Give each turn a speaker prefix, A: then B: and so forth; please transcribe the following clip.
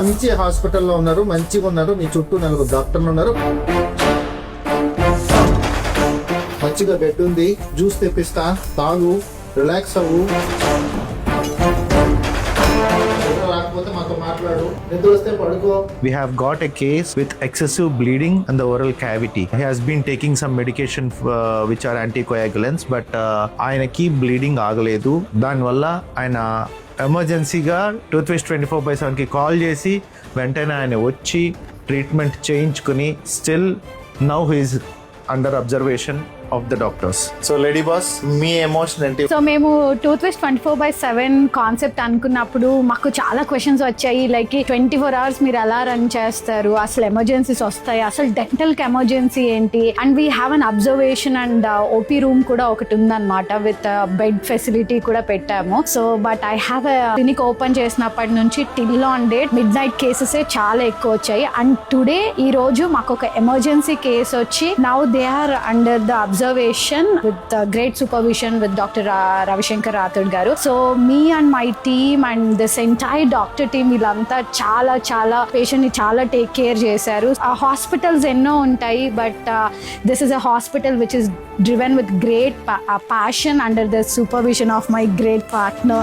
A: మంచి హాస్పిటల్లో ఉన్నారు, మంచిగా ఉన్నారు. మీ చుట్టూ 4 డాక్టర్లు ఉన్నారు. మంచిగా బెడ్ ఉంది, జ్యూస్ తెప్పిస్తా, తాగు, రిలాక్స్ అవ్వు. రాకపోతే మాతో మాట్లాడు, నిద్ర వస్తే పడుకో.
B: We have got a case with excessive bleeding in the oral cavity. He has been taking some medication which are anticoagulants, but ఆయనకి బ్లీడింగ్ ఆగలేదు. దానివల్ల ఆయన ఎమర్జెన్సీగా టూత్పేస్ట్ 24/7కి కాల్ చేసి వెంటనే ఆయన వచ్చి ట్రీట్మెంట్ చేయించుకుని still now he's under observation of the doctors. So lady boss, me emotion ఏంటి?
C: సో మేము టూత్పేస్ట్ 24/7 కాన్సెప్ట్ అనుకున్నప్పుడు మాకు చాలా క్వశ్చన్స్ వచ్చాయి. లైక్ 24 hours మీరు ఎలా రన్ చేస్తారు, అసలు ఎమర్జెన్సీస్ వస్తాయి, అసలు డెంటల్ కి ఎమర్జెన్సీ ఏంటి, and we have an observation and OP room కూడా ఒకటి ఉందన్నమాట, విత్ బెడ్ ఫెసిలిటీ కూడా పెట్టాము. So but I have clinic open చేసినప్పటి నుంచి till on date midnight cases చాలా ఎక్కువ వచ్చాయి. అండ్ టుడే ఈ రోజు మాకు ఒక ఎమర్జెన్సీ కేసు వచ్చి now they are under the observation with great supervision with Dr. Ravishankar Rathod garu. So me and my team and this entire doctor team వీళ్ళంతా చాలా పేషెంట్ ని చాలా టేక్ కేర్ చేశారు. హాస్పిటల్స్ ఎన్నో ఉంటాయి, but this is a hospital which is driven with great passion under the supervision of my great partner.